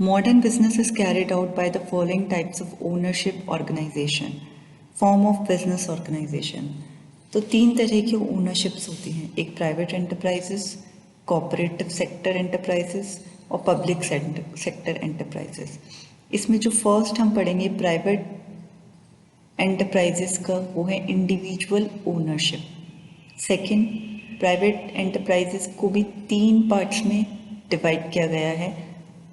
Modern business is carried out by the following types of ownership organization, form of business organization. तो 3 तरह की ओनरशिप्स होती हैं, एक private enterprises, cooperative sector enterprises और पब्लिक सेक्टर एंटरप्राइजेस। इसमें जो फर्स्ट हम पढ़ेंगे प्राइवेट एंटरप्राइजेस का, वो है individual ownership. Second, private enterprises को भी 3 पार्ट्स में डिवाइड किया गया है,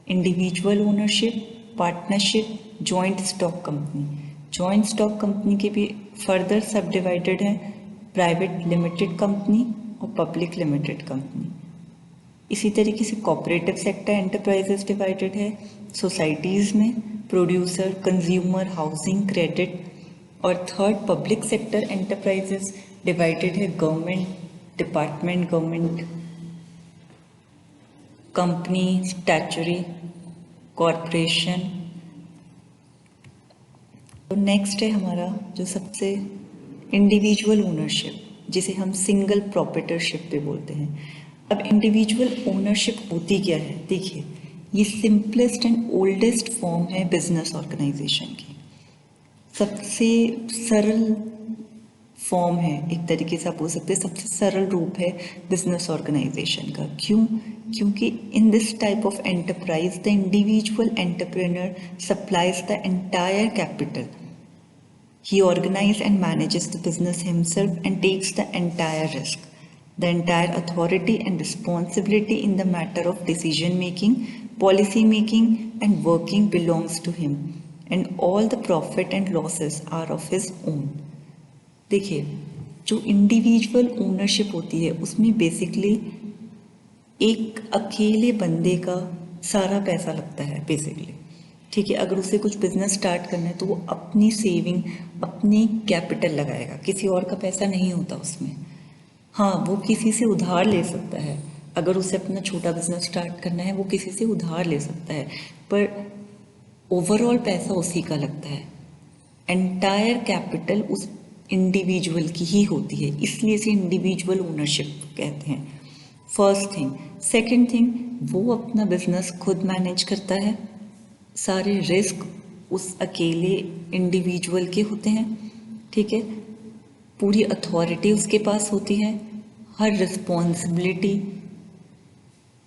individual ownership, partnership, joint stock company. Joint stock company के भी फर्दर सब डिवाइडेड है, प्राइवेट लिमिटेड कंपनी और पब्लिक लिमिटेड कंपनी। इसी तरीके से कॉपरेटिव सेक्टर एंटरप्राइजेस डिवाइडेड है सोसाइटीज़ में, प्रोड्यूसर, कंज्यूमर, हाउसिंग, क्रेडिट। और third, public sector enterprises divided है government department, government company, statutory, corporation. तो नेक्स्ट है हमारा जो सबसे इंडिविजुअल ओनरशिप, जिसे हम सिंगल प्रॉपर्टरशिप पे बोलते हैं। अब इंडिविजुअल ओनरशिप होती क्या है, देखिए ये सिंपलेस्ट एंड ओल्डेस्ट फॉर्म है बिजनेस ऑर्गेनाइजेशन की, सबसे सरल फॉर्म है, एक तरीके से आप बोल सकते हैं सबसे सरल रूप है बिजनेस ऑर्गेनाइजेशन का। क्यों? क्योंकि in this type of enterprise the individual entrepreneur supplies the entire capital, he organizes and manages the business himself and takes the entire risk. The entire authority and responsibility in the matter of decision making, policy making and working belongs to him, and all the profit and losses are of his own. देखिए जो individual ownership होती है उसमें basically एक अकेले बंदे का सारा पैसा लगता है बेसिकली, ठीक है। अगर उसे कुछ बिजनेस स्टार्ट करना है तो वो अपनी सेविंग, अपनी कैपिटल लगाएगा, किसी और का पैसा नहीं होता उसमें। हाँ, वो किसी से उधार ले सकता है, अगर उसे अपना छोटा बिजनेस स्टार्ट करना है वो किसी से उधार ले सकता है, पर ओवरऑल पैसा उसी का लगता है। एंटायर कैपिटल उस इंडिविजुअल की ही होती है, इसलिए इसे इंडिविजुअल ओनरशिप कहते हैं। First thing. सेकंड थिंग, वो अपना बिजनेस खुद मैनेज करता है, सारे रिस्क उस अकेले इंडिविजुअल के होते हैं, ठीक है। पूरी अथॉरिटी उसके पास होती है, हर रिस्पॉन्सिबिलिटी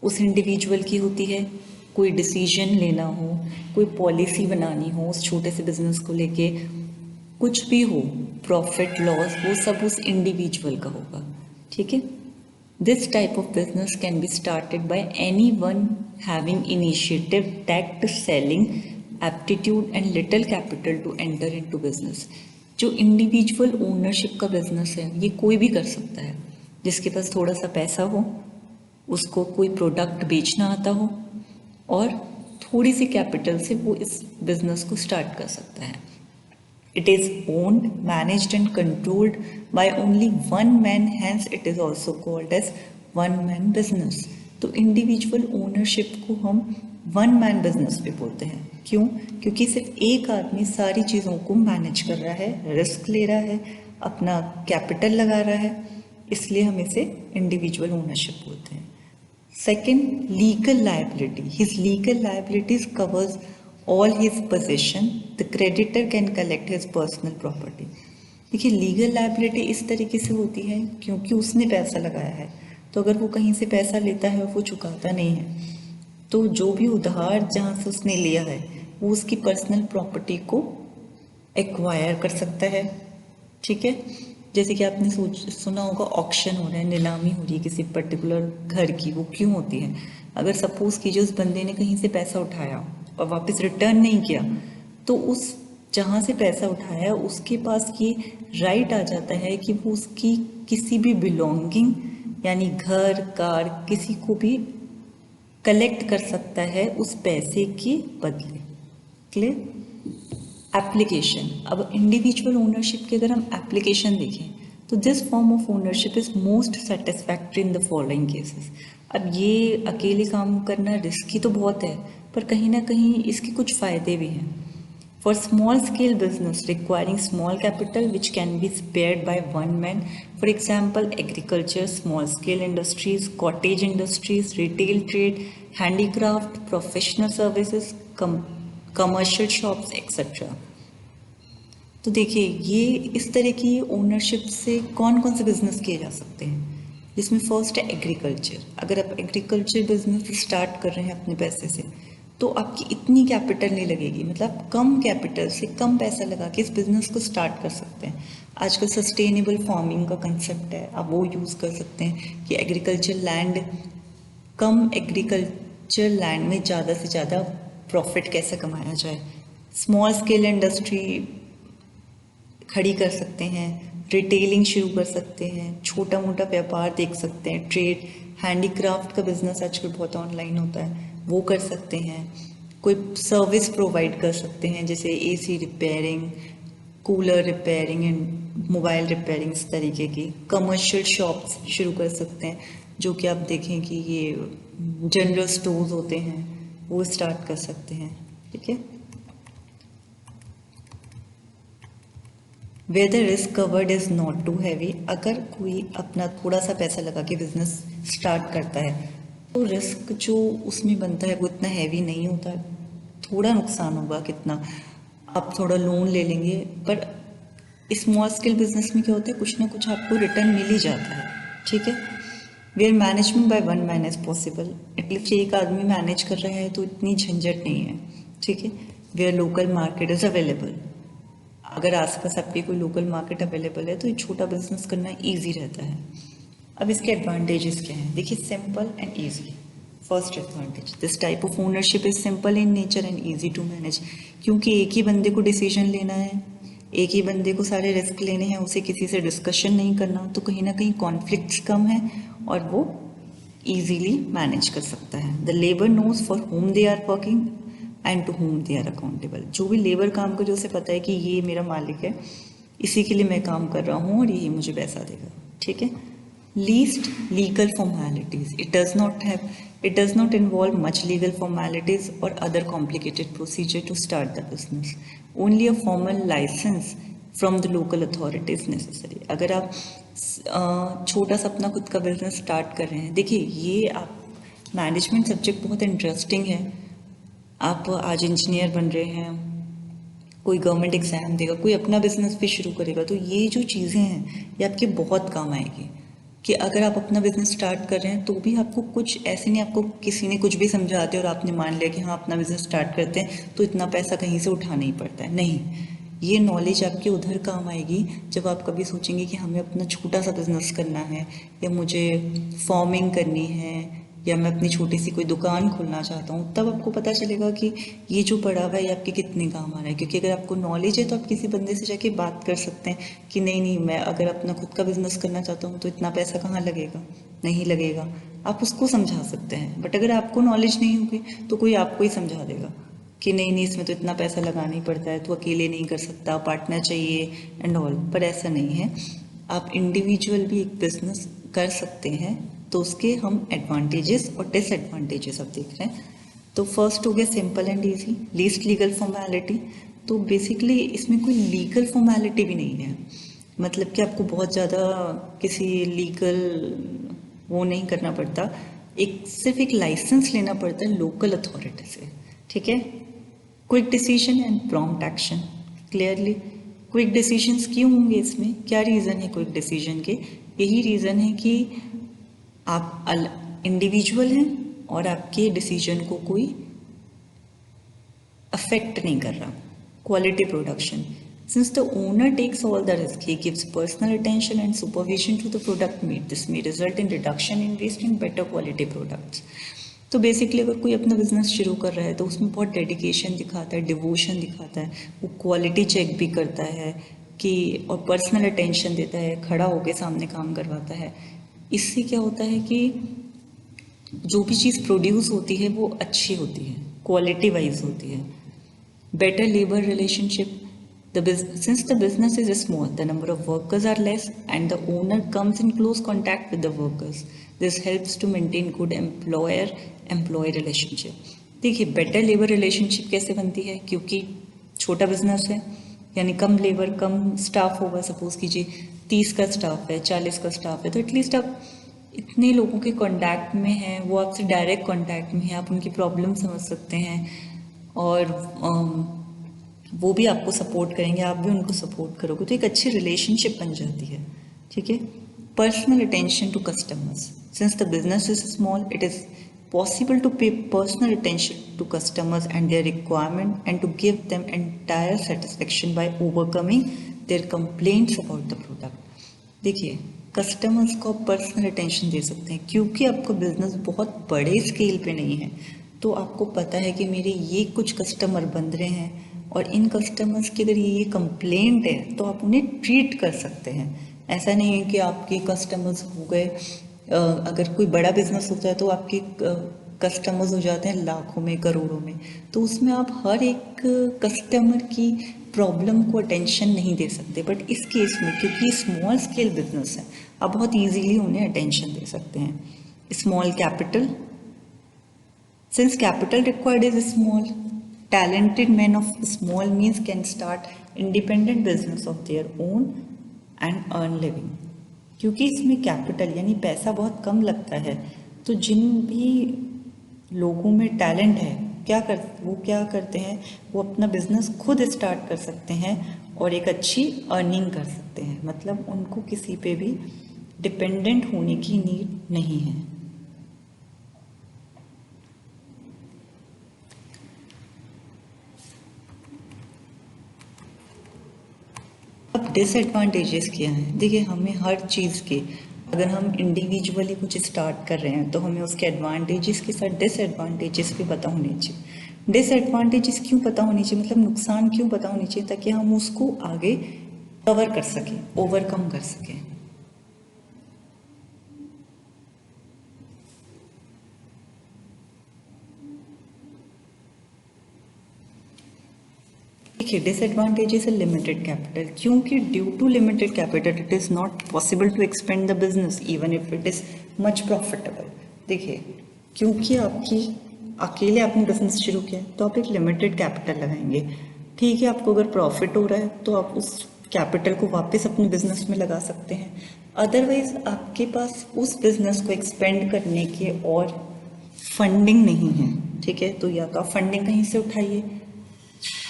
उस इंडिविजुअल की होती है। कोई डिसीजन लेना हो, कोई पॉलिसी बनानी हो उस छोटे से बिजनेस को लेके, कुछ भी हो, प्रॉफिट लॉस, वो सब उस इंडिविजुअल का होगा, ठीक है। This type of business can be started by anyone having initiative, tact, selling aptitude and little capital to enter into business. जो इंडिविजुअल ओनरशिप का बिजनेस है ये कोई भी कर सकता है, जिसके पास थोड़ा सा पैसा हो, उसको कोई प्रोडक्ट बेचना आता हो और थोड़ी सी कैपिटल से वो इस बिजनेस को स्टार्ट कर सकता है। It is owned, managed and controlled by only one man, hence it is also called as one man business. तो इंडिविजुअल ओनरशिप को हम वन मैन बिजनेस भी बोलते हैं। क्यों? क्योंकि सिर्फ एक आदमी सारी चीज़ों को मैनेज कर रहा है, रिस्क ले रहा है, अपना कैपिटल लगा रहा है, इसलिए हम इसे इंडिविजुअल ओनरशिप बोलते हैं। Second, legal liability. His legal liabilities covers all his possession, the creditor can collect his personal property. देखिए लीगल लायबिलिटी इस तरीके से होती है क्योंकि उसने पैसा लगाया है, तो अगर वो कहीं से पैसा लेता है और वो चुकाता नहीं है तो जो भी उधार जहाँ से उसने लिया है वो उसकी पर्सनल प्रॉपर्टी को एक्वायर कर सकता है, ठीक है। जैसे कि आपने सुना होगा ऑक्शन हो रहा है, नीलामी हो रही है किसी पर्टिकुलर घर की। वो क्यों होती है? अगर सपोज कीजिए उस बंदे ने कहीं से पैसा उठाया और वापस रिटर्न नहीं किया, तो उस जहाँ से पैसा उठाया उसके पास ये राइट आ जाता है कि वो उसकी किसी भी बिलोंगिंग यानी घर, कार, किसी को भी कलेक्ट कर सकता है उस पैसे के बदले। क्लियर? एप्लीकेशन। अब इंडिविजुअल ओनरशिप की अगर हम एप्लीकेशन देखें तो this form of ownership is most satisfactory in the following cases. अब ये अकेले काम करना रिस्की तो बहुत है, पर कहीं ना कहीं इसके कुछ फ़ायदे भी हैं। For small scale business requiring small capital which can be spared by one man, for example, agriculture, small scale industries, cottage industries, retail trade, handicraft, professional services, commercial shops, etc. तो देखिए ये इस तरह की ओनरशिप से कौन कौन से बिजनेस किए जा सकते हैं, जिसमें फर्स्ट है एग्रीकल्चर। अगर आप एग्रीकल्चर बिजनेस स्टार्ट कर रहे हैं अपने पैसे से तो आपकी इतनी कैपिटल नहीं लगेगी, मतलब कम कैपिटल से कम पैसा लगा के इस बिजनेस को स्टार्ट कर सकते हैं। आजकल सस्टेनेबल फार्मिंग का कंसेप्ट है, आप वो यूज़ कर सकते हैं कि कम एग्रीकल्चर लैंड में ज़्यादा से ज़्यादा प्रॉफिट कैसे कमाया जाए। स्मॉल स्केल इंडस्ट्री खड़ी कर सकते हैं, रिटेलिंग शुरू कर सकते हैं, छोटा मोटा व्यापार देख सकते हैं, ट्रेड, हैंडीक्राफ्ट का बिजनेस आजकल बहुत ऑनलाइन होता है, वो कर सकते हैं। कोई सर्विस प्रोवाइड कर सकते हैं जैसे AC repairing, cooler repairing and mobile repairing, इस तरीके की कमर्शियल शॉप्स शुरू कर सकते हैं, जो कि आप देखें कि ये जनरल स्टोर्स होते हैं वो स्टार्ट कर सकते हैं। ठीक है, whether risk covered is not too heavy. अगर कोई अपना थोड़ा सा पैसा लगा के बिजनेस स्टार्ट करता है तो रिस्क जो उसमें बनता है वो इतना हैवी नहीं होता, थोड़ा नुकसान होगा कितना, आप थोड़ा लोन ले लेंगे, पर स्मॉल स्केल बिजनेस में क्या होता है कुछ ना कुछ आपको रिटर्न मिल ही जाता है। ठीक है, where management by one man is possible, at least एक आदमी मैनेज कर रहा है तो इतनी झंझट नहीं है। ठीक है, where local market is available, अगर आसपास आपकी कोई लोकल मार्केट अवेलेबल है तो ये छोटा बिजनेस करना इजी रहता है। अब इसके एडवांटेजेस क्या हैं, देखिए simple and easy. First advantage, this type of ownership is simple in nature and easy to manage, क्योंकि एक ही बंदे को डिसीजन लेना है, एक ही बंदे को सारे रिस्क लेने हैं, उसे किसी से डिस्कशन नहीं करना, तो कहीं ना कहीं कॉन्फ्लिक्ट्स कम है और वो ईजीली मैनेज कर सकता है। The labour knows for whom they are working and to whom they are accountable, जो भी लेबर काम करे उसे पता है कि ये मेरा मालिक है, इसी के लिए मैं काम कर रहा हूँ और यही मुझे पैसा देगा। ठीक है, least legal formalities, it does not involve much legal formalities or other complicated procedure to start the business. Only a formal license from the local authority is necessary. अगर आप छोटा सा अपना खुद का बिजनेस स्टार्ट कर रहे हैं, देखिए ये आप मैनेजमेंट सब्जेक्ट बहुत इंटरेस्टिंग है। आप आज इंजीनियर बन रहे हैं, कोई गवर्नमेंट एग्जाम देगा, कोई अपना बिजनेस भी शुरू करेगा, तो ये जो चीज़ें हैं ये आपके बहुत काम आएगी। कि अगर आप अपना बिजनेस स्टार्ट कर रहे हैं तो भी आपको कुछ ऐसे नहीं, आपको किसी ने कुछ भी समझा दिया और आपने मान लिया कि हाँ अपना बिजनेस स्टार्ट करते हैं तो इतना पैसा कहीं से उठाना ही पड़ता है, नहीं। ये नॉलेज आपके उधर काम आएगी जब आप कभी सोचेंगे कि हमें अपना छोटा सा बिजनेस करना है, या मुझे फार्मिंग करनी है, या मैं अपनी छोटी सी कोई दुकान खोलना चाहता हूँ, तब आपको पता चलेगा कि ये जो पढ़ा हुआ है ये आपके कितने काम आ रहा है। क्योंकि अगर आपको नॉलेज है तो आप किसी बंदे से जाके बात कर सकते हैं कि नहीं नहीं, मैं अगर अपना खुद का बिजनेस करना चाहता हूँ तो इतना पैसा कहाँ लगेगा, नहीं लगेगा, आप उसको समझा सकते हैं। बट अगर आपको नॉलेज नहीं होगी तो कोई आपको ही समझा देगा कि नहीं नहीं, इसमें तो इतना पैसा लगाना ही पड़ता है, तो अकेले नहीं कर सकता, पार्टनर चाहिए एंड ऑल। पर ऐसा नहीं है, आप इंडिविजुअल भी एक बिजनेस कर सकते हैं। तो उसके हम एडवांटेजेस और डिसएडवांटेजेस अब देख रहे हैं। तो फर्स्ट हो गया simple and easy, least legal formality. तो बेसिकली इसमें कोई लीगल फॉर्मेलिटी भी नहीं है, मतलब कि आपको बहुत ज़्यादा किसी लीगल वो नहीं करना पड़ता, सिर्फ एक लाइसेंस लेना पड़ता है लोकल अथॉरिटी से। ठीक है, quick decision and prompt action. Clearly quick decisions क्यों होंगे इसमें, क्या रीज़न है क्विक डिसीजन के? यही रीज़न है कि आप इंडिविजुअल हैं और आपके डिसीजन को कोई अफेक्ट नहीं कर रहा। Quality production, since the owner takes all the risk, he gives personal attention and supervision to the product made, this may result in reduction in waste and better quality products. तो basically अगर कोई अपना business शुरू कर रहा है तो उसमें बहुत डेडिकेशन दिखाता है, डिवोशन दिखाता है, वो क्वालिटी चेक भी करता है कि, और पर्सनल अटेंशन देता है, खड़ा होकर सामने काम करवाता है। इससे क्या होता है कि जो भी चीज़ प्रोड्यूस होती है वो अच्छी होती है, क्वालिटी वाइज होती है। Better labour relationship, since the business is small, the number of workers are less and the owner comes in close contact with the workers. This helps to maintain good employer-employee relationship. देखिए better labour relationship कैसे बनती है, क्योंकि छोटा business है यानी कम labour कम staff होगा, suppose कीजिए 30 का स्टाफ है, 40 का स्टाफ है, तो एटलीस्ट आप इतने लोगों के कांटेक्ट में हैं, वो आपसे डायरेक्ट कांटेक्ट में हैं, आप उनकी प्रॉब्लम समझ सकते हैं और वो भी आपको सपोर्ट करेंगे, आप भी उनको सपोर्ट करोगे, तो एक अच्छी रिलेशनशिप बन जाती है। ठीक है। Personal attention to customers, since the business is small it is possible to pay personal attention to customers and their requirement and to give them entire satisfaction by overcoming their complaints about the product। देखिए customers को personal attention दे सकते हैं क्योंकि आपका business बहुत बड़े scale पे नहीं है, तो आपको पता है कि मेरे ये कुछ कस्टमर बन रहे हैं और इन कस्टमर्स की अगर ये कंप्लेंट है तो आप उन्हें ट्रीट कर सकते हैं। ऐसा नहीं है कि आपके कस्टमर्स हो गए, अगर कोई बड़ा बिजनेस होता है तो आपके कस्टमर्स हो जाते हैं लाखों में करोड़ों में, तो उसमें आप हर एक कस्टमर की प्रॉब्लम को अटेंशन नहीं दे सकते। बट इस केस में क्योंकि स्मॉल स्केल बिजनेस है, आप बहुत इजीली उन्हें अटेंशन दे सकते हैं। Small capital, since capital required is small, talented men of small means can start independent business of their own and earn living। क्योंकि इसमें कैपिटल यानी पैसा बहुत कम लगता है, तो जिन भी लोगों में टैलेंट है वो क्या करते हैं, वो अपना बिजनेस खुद स्टार्ट कर सकते हैं और एक अच्छी अर्निंग कर सकते हैं। मतलब उनको किसी पे भी डिपेंडेंट होने की नीड नहीं है। अब डिसएडवांटेजेस क्या हैं? देखिए हमें हर चीज़ के, अगर हम इंडिविजुअली कुछ स्टार्ट कर रहे हैं तो हमें उसके एडवांटेजेस के साथ डिसएडवांटेजेस भी पता होने चाहिए। डिसएडवांटेजेस क्यों पता होनी चाहिए, मतलब नुकसान क्यों पता होनी चाहिए, ताकि हम उसको आगे कवर कर सकें, ओवरकम कर सकें। देखिए डिसएडवांटेजेस है लिमिटेड कैपिटल, क्योंकि due to limited capital it is not possible to expand the business even if it is much profitable. देखिए क्योंकि अकेले आपने बिजनेस शुरू किया तो आप एक लिमिटेड कैपिटल लगाएंगे। ठीक है, आपको अगर प्रॉफिट हो रहा है तो आप उस कैपिटल को वापस अपने बिजनेस में लगा सकते हैं, अदरवाइज आपके पास उस बिजनेस को एक्सपेंड करने के और फंडिंग नहीं है। ठीक है, तो या तो आप फंडिंग कहीं से उठाइए।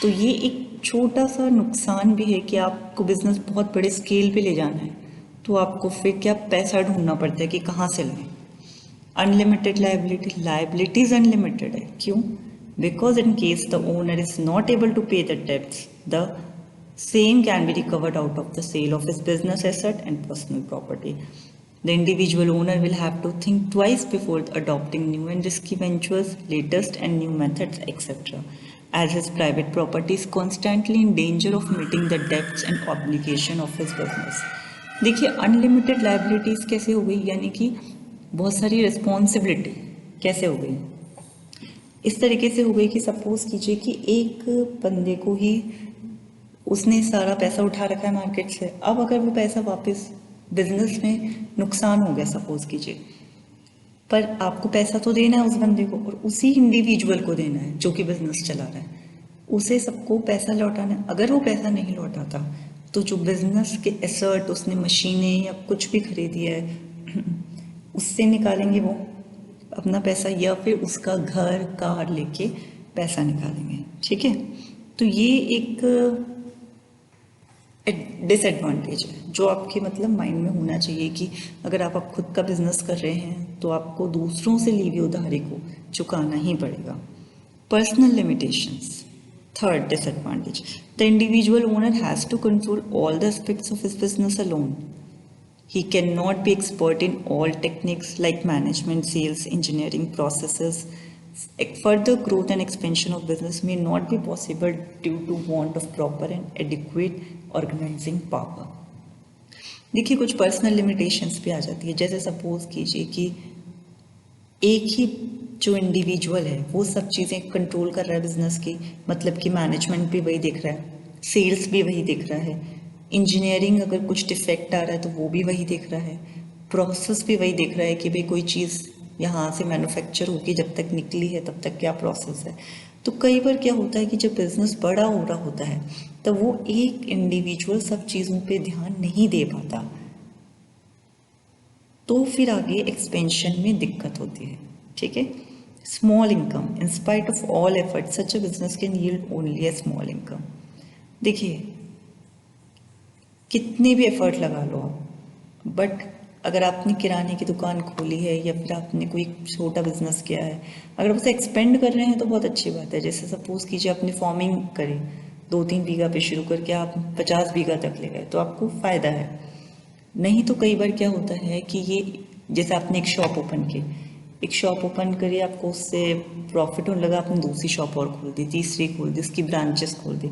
तो ये एक छोटा सा नुकसान भी है कि आपको बिजनेस बहुत बड़े स्केल पे ले जाना है, तो आपको फिर क्या पैसा ढूंढना पड़ता है कि कहाँ से लें। अनलिमिटेड लाइबिलिटीज अनलिमिटेड है, क्यों? Because in case the owner is not able to pay the debts, the same can be recovered out of the sale of his business asset and personal property. The individual owner will have to think twice before adopting new and risky ventures, latest and new methods, etc., as his private property is constantly in danger of meeting the debts and obligation of his business। देखिए unlimited liabilities कैसे हो गई, यानी कि बहुत सारी responsibility कैसे हो गई, इस तरीके से हो गई कि सपोज कीजिए कि एक बंदे को ही उसने सारा पैसा उठा रखा है मार्केट से, अब अगर वो पैसा वापस बिजनेस में नुकसान हो गया सपोज कीजिए, पर आपको पैसा तो देना है उस बंदे को और उसी इंडिविजुअल को देना है जो कि बिजनेस चला रहा है, उसे सबको पैसा लौटाना है। अगर वो पैसा नहीं लौटाता तो जो बिजनेस के एसेट उसने मशीनें या कुछ भी खरीदी है उससे निकालेंगे वो अपना पैसा, या फिर उसका घर कार लेके पैसा निकालेंगे। ठीक है, तो ये एक डिसएडवांटेज है जो आपके मतलब माइंड में होना चाहिए कि अगर आप खुद का बिजनेस कर रहे हैं तो आपको दूसरों से ली हुई उधारी को चुकाना ही पड़ेगा। Personal limitations, third disadvantage, the individual owner has to control all the aspects of his business alone. He cannot be expert in all techniques like management, sales, engineering processes. Further growth and expansion of business may not be possible due to want of proper and adequate organizing power। देखिए कुछ personal limitations भी आ जाती है, जैसे suppose कीजिए कि एक ही जो इंडिविजुअल है वो सब चीज़ें कंट्रोल कर रहा है बिजनेस की, मतलब कि मैनेजमेंट भी वही देख रहा है, सेल्स भी वही देख रहा है, इंजीनियरिंग अगर कुछ डिफेक्ट आ रहा है तो वो भी वही देख रहा है, प्रोसेस भी वही देख रहा है कि भाई कोई चीज़ यहाँ से मैन्युफैक्चर होगी जब तक निकली है तब तक क्या प्रोसेस है। तो कई बार क्या होता है कि जब बिजनेस बड़ा हो रहा होता है तब वो एक इंडिविजुअल सब चीज़ों पे ध्यान नहीं दे पाता, तो फिर आगे एक्सपेंशन में दिक्कत होती है। ठीक है, small income, in spite of all effort such a business can yield only a small income. देखिए, कितने भी एफर्ट लगा लो आप, बट अगर आपने किराने की दुकान खोली है या फिर आपने कोई छोटा बिजनेस किया है, अगर उसे एक्सपेंड कर रहे हैं तो बहुत अच्छी बात है। जैसे सपोज कीजिए आपने फार्मिंग करी, 2-3 बीघा पे शुरू करके आप 50 बीघा तक ले गए, तो आपको फ़ायदा है। नहीं तो कई बार क्या होता है कि ये, जैसे आपने एक शॉप ओपन की, एक शॉप ओपन करी, आपको उससे प्रॉफिट होने लगा, आपने दूसरी शॉप और खोल दी, तीसरी खोल दी, उसकी ब्रांचेस खोल दी,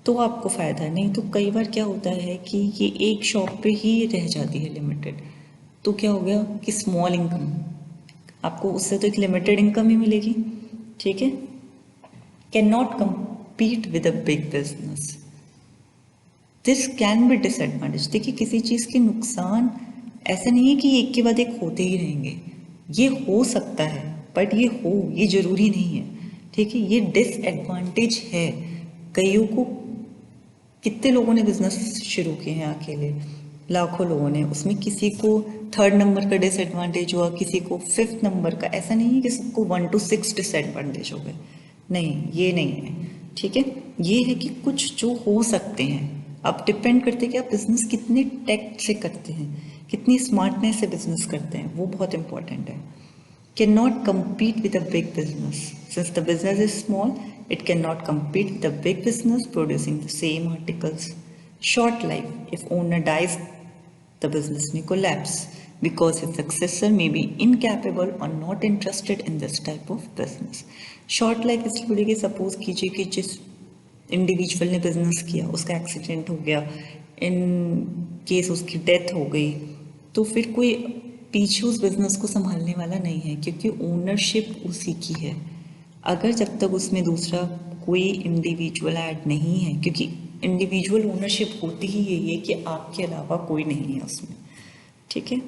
तो आपको फ़ायदा है। नहीं तो कई बार क्या होता है कि ये एक शॉप पे ही रह जाती है लिमिटेड, तो क्या हो गया कि स्मॉल इनकम, आपको उससे तो एक लिमिटेड इनकम ही मिलेगी। ठीक है, can not compete with a big business. This can be disadvantage. देखिए, किसी चीज़ के नुकसान ऐसे नहीं है कि एक के बाद एक होते ही रहेंगे, ये हो सकता है, बट ये जरूरी नहीं है। ठीक है, ये डिसएडवांटेज है। कईयों को, कितने लोगों ने बिजनेस शुरू किए हैं अकेले, लाखों लोगों ने, उसमें किसी को 3rd नंबर का डिसएडवांटेज हुआ, किसी को 5th नंबर का। ऐसा नहीं है कि सबको 1 to 6 डिसएडवांटेज हो गए, नहीं, ये नहीं है। ठीक है, ये है कि कुछ जो हो सकते हैं। अब डिपेंड करते हैं कि आप बिजनेस कितने टैक्ट से करते हैं, कितनी स्मार्टनेस से बिजनेस करते हैं, वो बहुत इंपॉर्टेंट है। Cannot compete with a big business. Since the business is small, it cannot compete with a big business producing the same articles. Short life. If owner dies, the business may collapse because his successor may be incapable or not interested in this type of business. Short life इसलिए बोलिए कि suppose कीजिए कि जिस individual ने business किया उसका accident हो गया, इन केस उसकी डेथ हो गई, तो फिर कोई पीछे उस बिजनेस को संभालने वाला नहीं है, क्योंकि ओनरशिप उसी की है। अगर जब तक उसमें दूसरा कोई इंडिविजुअल ऐड नहीं है, क्योंकि इंडिविजुअल ओनरशिप होती ही यही है कि आपके अलावा कोई नहीं है उसमें। ठीक है,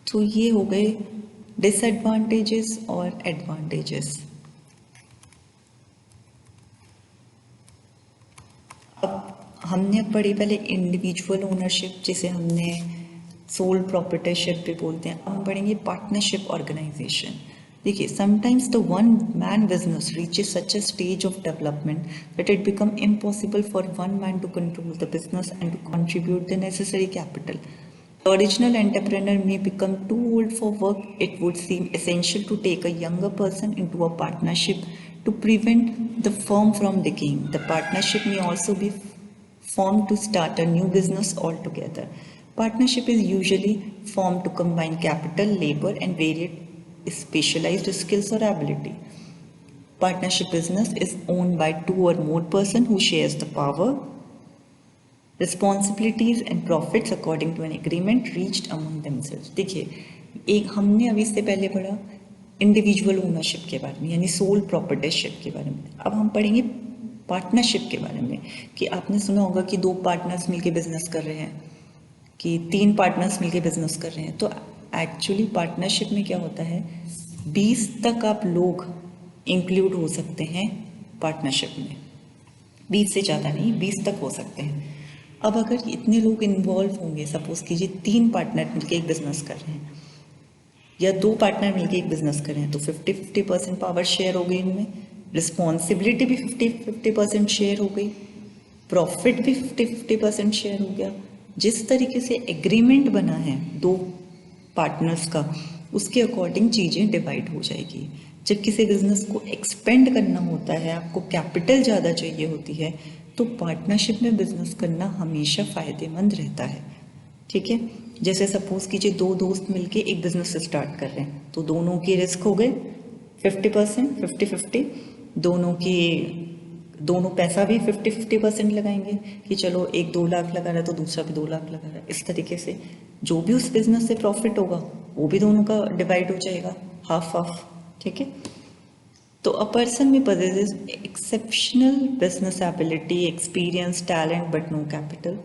तो ये हो गए डिसएडवांटेजेस और एडवांटेजेस। अब हमने पढ़ी पहले इंडिविजुअल ओनरशिप, जिसे हमने सोल प्रॉपर्टरशिप भी बोलते हैं। अब हम पढ़ेंगे पार्टनरशिप ऑर्गेनाइजेशन। देखिए, sometimes the one man business reaches such a stage of development that it become impossible for one man to control the business and to contribute the necessary capital. The original entrepreneur may become too old for work. It would seem essential to take a younger person into a partnership to prevent the firm from decaying. The partnership may also be formed to start a new business altogether. Partnership is usually formed to combine capital, labor, and varied specialized skills or ability. Partnership business is owned by 2 or more persons who shares the power, responsibilities and profits according to an agreement reached among themselves. देखिए, एक हमने अभी इससे पहले पढ़ा individual ownership के बारे में, यानी सोल प्रॉपर्टरशिप के बारे में। अब हम पढ़ेंगे पार्टनरशिप के बारे में, कि आपने सुना होगा कि 2 पार्टनर्स मिलके बिजनेस कर रहे हैं, कि 3 पार्टनर्स मिलके बिजनेस कर रहे हैं। तो एक्चुअली पार्टनरशिप में क्या होता है, 20 तक आप लोग इंक्लूड हो सकते हैं पार्टनरशिप में, 20 से ज़्यादा नहीं, 20 तक हो सकते हैं। अब अगर इतने लोग इन्वॉल्व होंगे, सपोज कीजिए 3 पार्टनर मिलके एक बिजनेस कर रहे हैं या 2 पार्टनर मिलके एक बिजनेस कर रहे हैं, तो 50-50% पावर शेयर हो गई इनमें, रिस्पॉन्सिबिलिटी भी 50-50% शेयर हो गई, प्रॉफिट भी 50-50% शेयर हो गया। जिस तरीके से एग्रीमेंट बना है 2 पार्टनर्स का, उसके अकॉर्डिंग चीज़ें डिवाइड हो जाएगी। जब किसी बिजनेस को एक्सपेंड करना होता है, आपको कैपिटल ज़्यादा चाहिए होती है, तो पार्टनरशिप में बिजनेस करना हमेशा फ़ायदेमंद रहता है। ठीक है, जैसे सपोज कीजिए 2 दोस्त मिलके एक बिजनेस स्टार्ट कर रहे हैं, तो दोनों की रिस्क हो गए 50%, 50-50, दोनों पैसा भी 50-50% लगाएंगे, कि चलो एक 2 लाख लगा रहा है तो दूसरा भी 2 लाख लगा रहा है। इस तरीके से जो भी उस बिजनेस से प्रॉफिट होगा वो भी दोनों का डिवाइड हो जाएगा, हाफ हाफ। ठीक है, तो a person may possess exceptional business ability, experience, talent, but no capital.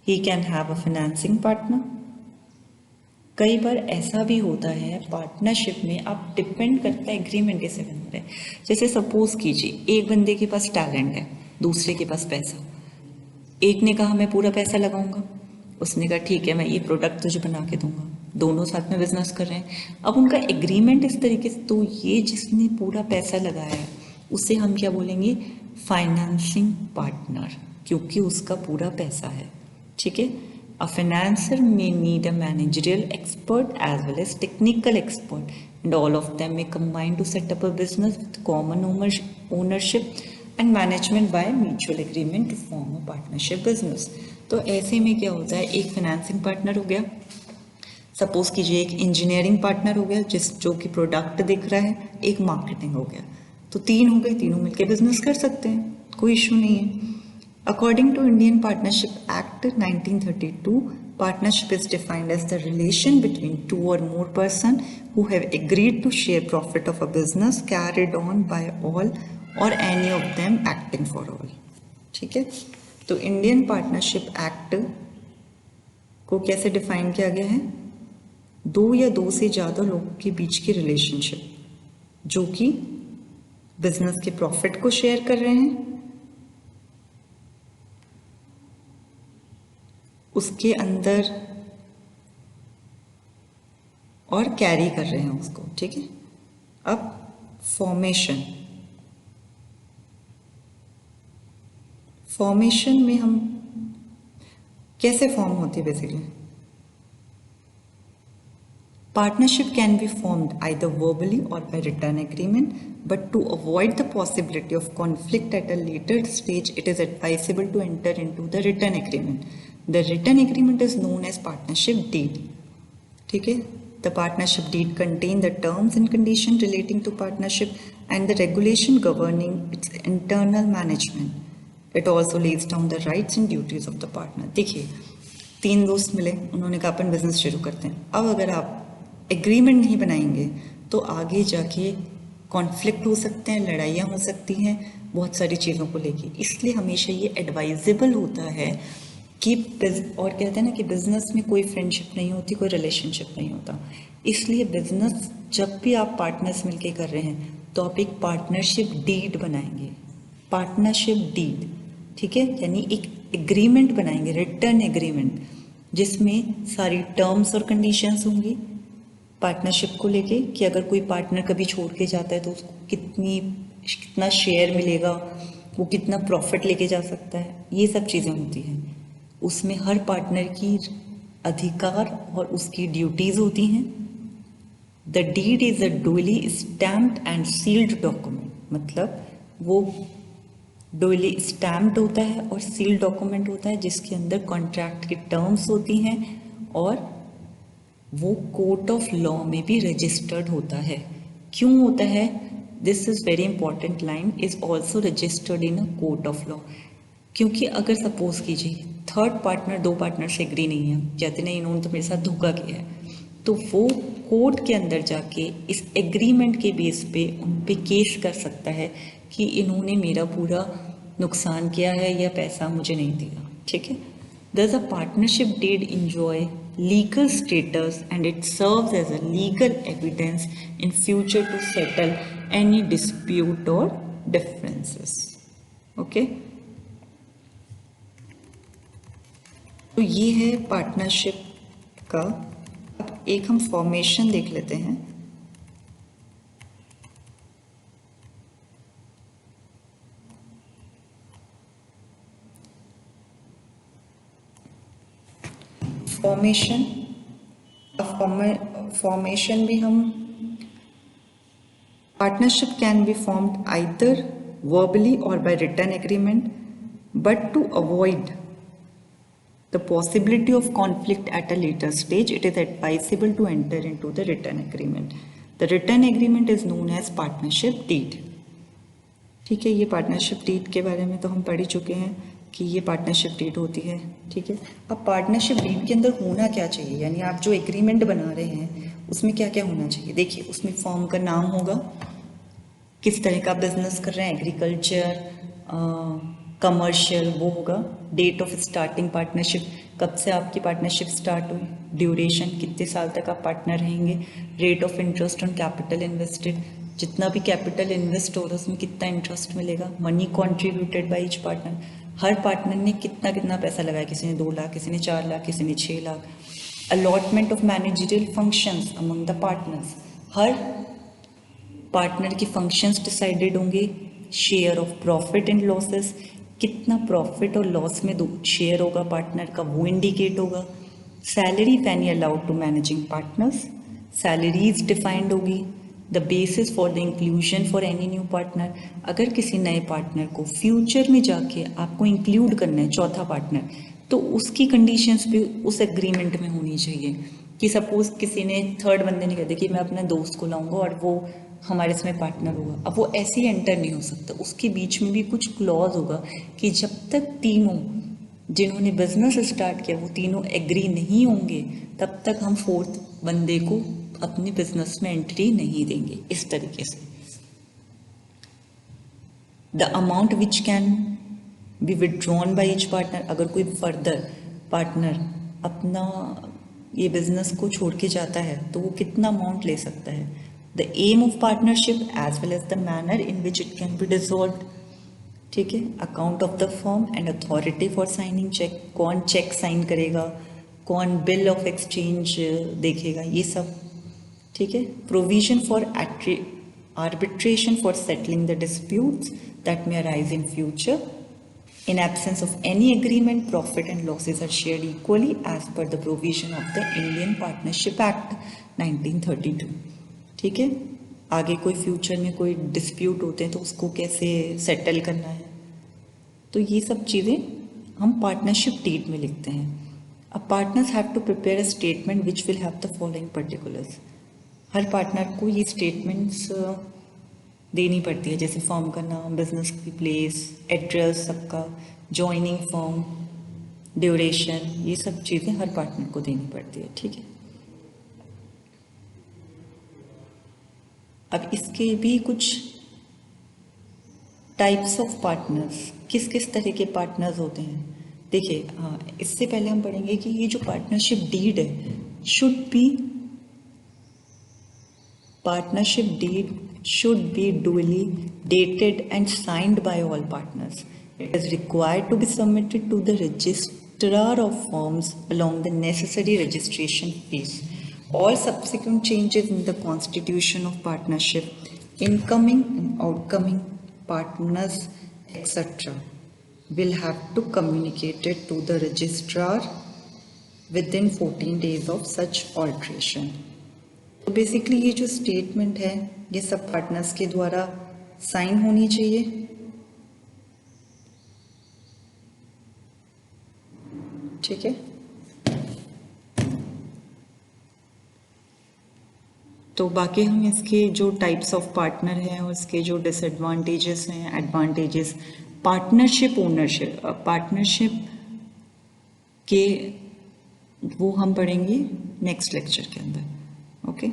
He can have a financing partner. कई बार ऐसा भी होता है पार्टनरशिप में, आप डिपेंड करता है एग्रीमेंट कैसे बनता है। नहीं रहे। जैसे सपोज कीजिए एक बंदे के पास टैलेंट है, दूसरे के पास पैसा। एक ने कहा मैं पूरा पैसा लगाऊंगा, उसने कहा ठीक है मैं ये प्रोडक्ट तुझे बना के दूंगा। दोनों साथ में बिजनेस कर रहे हैं। अब उनका एग्रीमेंट इस तरीके से, तो ये जिसने पूरा पैसा लगाया है उसे हम क्या बोलेंगे, फाइनेंसिंग पार्टनर, क्योंकि उसका पूरा पैसा है। ठीक है। A financer may need a managerial expert as well as technical expert, and all of them may combine to set up a business with common ownership and management by mutual agreement to form a partnership business. तो ऐसे में क्या होता है, एक financing partner हो गया, suppose कीजिए एक इंजीनियरिंग पार्टनर हो गया जो कि प्रोडक्ट दिख रहा है, एक मार्केटिंग हो गया, तो तीन हो गए, तीनों मिलकर बिजनेस कर सकते हैं, कोई इशू नहीं है। According to Indian Partnership Act 1932, partnership is defined as the relation between two or more persons who have agreed to share profit of a business carried on by all or any of them acting for all. ठीक है। तो Indian partnership act को कैसे define किया गया है, दो या दो से ज़्यादा लोगों के बीच की रिलेशनशिप जो कि बिजनेस के प्रॉफिट को शेयर कर रहे हैं, उसके अंदर और कैरी कर रहे हैं उसको। ठीक है। अब फॉर्मेशन में हम कैसे फॉर्म होती है basically, partnership can be formed either verbally or by written agreement, but to avoid the possibility of conflict at a later stage, it is advisable to enter into the written agreement. The written agreement is known as partnership deed. ठीक है। The partnership deed contain the terms and conditions relating to partnership and the regulation governing its internal management. It also lays down the rights and duties of the partner. देखिए, तीन दोस्त मिले, उन्होंने कहा अपन business शुरू करते हैं। अब अगर आप एग्रीमेंट नहीं बनाएंगे तो आगे जाके कॉन्फ्लिक्ट हो सकते हैं, लड़ाइयाँ हो सकती हैं बहुत सारी चीज़ों को लेके। इसलिए हमेशा ये एडवाइजेबल होता है कि और कहते हैं ना कि बिजनेस में कोई फ्रेंडशिप नहीं होती, कोई रिलेशनशिप नहीं होता। इसलिए बिजनेस जब भी आप पार्टनर्स मिलके कर रहे हैं तो आप एक पार्टनरशिप डीड बनाएंगे, पार्टनरशिप डीड। ठीक है। यानी एक एग्रीमेंट बनाएंगे, रिटर्न एग्रीमेंट, जिसमें सारी टर्म्स और कंडीशंस होंगी पार्टनरशिप को लेके कि अगर कोई पार्टनर कभी छोड़ के जाता है तो उसको कितना शेयर मिलेगा, वो कितना प्रॉफिट लेके जा सकता है, ये सब चीज़ें होती हैं। उसमें हर पार्टनर की अधिकार और उसकी ड्यूटीज़ होती हैं। The deed is a duly stamped and sealed document, मतलब वो डुअली स्टैम्प्ड होता है और सील्ड डॉक्यूमेंट होता है जिसके अंदर कॉन्ट्रैक्ट की टर्म्स होती हैं और वो कोर्ट ऑफ लॉ में भी रजिस्टर्ड होता है। क्यों होता है, this is very important line, is also registered in a court of law. क्योंकि अगर सपोज कीजिए थर्ड पार्टनर, दो पार्टनर से एग्री नहीं है, कहते नहीं इन्होंने तो मेरे साथ धोखा किया है, तो वो कोर्ट के अंदर जाके इस एग्रीमेंट के बेस पे उन पे केस कर सकता है कि इन्होंने मेरा पूरा नुकसान किया है या पैसा मुझे नहीं दिया। ठीक है। Thus a partnership deed enjoy legal status and it serves as a legal evidence in future to settle any dispute or differences. Okay? तो ये है पार्टनरशिप का। अब एक हम फॉर्मेशन देख लेते हैं। फॉर्मेशन भी हम, partnership can be formed either verbally or by written agreement, but to avoid the possibility of conflict at a later stage, it is advisable to enter into the written agreement. The written agreement is known as partnership deed. ठीक है। ये partnership deed के बारे में तो हम पढ़ ही चुके हैं कि ये पार्टनरशिप डीड होती है। ठीक है। अब पार्टनरशिप डीड के अंदर होना क्या चाहिए, यानी आप जो एग्रीमेंट बना रहे हैं उसमें क्या क्या होना चाहिए। देखिए, उसमें फर्म का नाम होगा, किस तरह का बिजनेस कर रहे हैं, एग्रीकल्चर, कमर्शियल, वो होगा। डेट ऑफ स्टार्टिंग पार्टनरशिप, कब से आपकी पार्टनरशिप स्टार्ट हुई, ड्यूरेशन, कितने साल तक आप पार्टनर रहेंगे, rate of interest on capital invested, जितना भी कैपिटल इन्वेस्ट हो रहा है उसमें कितना इंटरेस्ट मिलेगा, money contributed by each partner, her partner ने कितना कितना पैसा लगाया, किसी ने 2 लाख, किसी ने 4 लाख, किसी ने 6 lakh. Allotment of managerial functions among the partners, हर पार्टनर के फंक्शंस डिसाइडेड होंगे। Share of profit and losses, कितना प्रॉफिट और लॉस में शेयर होगा पार्टनर का वो इंडिकेट होगा। Salary penny allowed to managing partners, salaries defined होगी। The basis for the inclusion for any new partner, अगर किसी नए पार्टनर को फ्यूचर में जाके आपको इंक्लूड करना है चौथा पार्टनर, तो उसकी कंडीशंस भी उस एग्रीमेंट में होनी चाहिए। कि सपोज किसी ने थर्ड बंदे ने कह दिया कि मैं अपने दोस्त को लाऊंगा और वो हमारे इसमें पार्टनर होगा, अब वो ऐसे ही एंटर नहीं हो सकता, उसके बीच में भी कुछ क्लॉज होगा कि जब तक तीनों जिन्होंने बिजनेस स्टार्ट किया वो तीनों एग्री नहीं होंगे तब तक हम फोर्थ बंदे को अपने बिजनेस में एंट्री नहीं देंगे। इस तरीके से the amount which can be withdrawn by each partner, अगर कोई फर्दर पार्टनर अपना ये बिजनेस को छोड़ के जाता है तो वो कितना अमाउंट ले सकता है। The aim of partnership as well as the manner in which it can be dissolved, ठीक है। Account of the firm and authority for signing cheque, कौन चेक साइन करेगा, कौन बिल ऑफ एक्सचेंज देखेगा, ये सब, ठीक है। Provision for arbitration for settling the disputes that may arise in future. In absence of any agreement, profit and losses are shared equally as per the provision of the Indian Partnership Act 1932, ठीक है। आगे कोई future में कोई dispute होते हैं तो उसको कैसे सेटल करना है, तो ये सब चीज़ें हम पार्टनरशिप डीड में लिखते हैं। अब partners have to prepare a statement which will have the following particulars, हर पार्टनर को ये स्टेटमेंट्स देनी पड़ती है, जैसे फर्म का नाम, बिजनेस की प्लेस, एड्रेस सबका, जॉइनिंग फर्म, ड्यूरेशन, ये सब चीज़ें हर पार्टनर को देनी पड़ती है, ठीक है। अब इसके भी कुछ टाइप्स ऑफ पार्टनर्स, किस किस तरह के पार्टनर्स होते हैं, देखिए। हाँ, इससे पहले हम पढ़ेंगे कि ये जो पार्टनरशिप डीड है should be, partnership deed should be duly dated and signed by all partners. It is required to be submitted to the registrar of firms along the necessary registration fees. All subsequent changes in the constitution of partnership, incoming and outgoing partners, etc., will have to communicate it to the registrar within 14 days of such alteration. तो basically ये जो statement है ये सब partners के द्वारा sign होनी चाहिए, ठीक है। तो बाकी हम इसके जो टाइप्स ऑफ पार्टनर हैं और इसके जो डिसएडवांटेजेस हैं, एडवांटेजेस, पार्टनरशिप ओनरशिप, पार्टनरशिप के वो हम पढ़ेंगे नेक्स्ट लेक्चर के अंदर, ओके।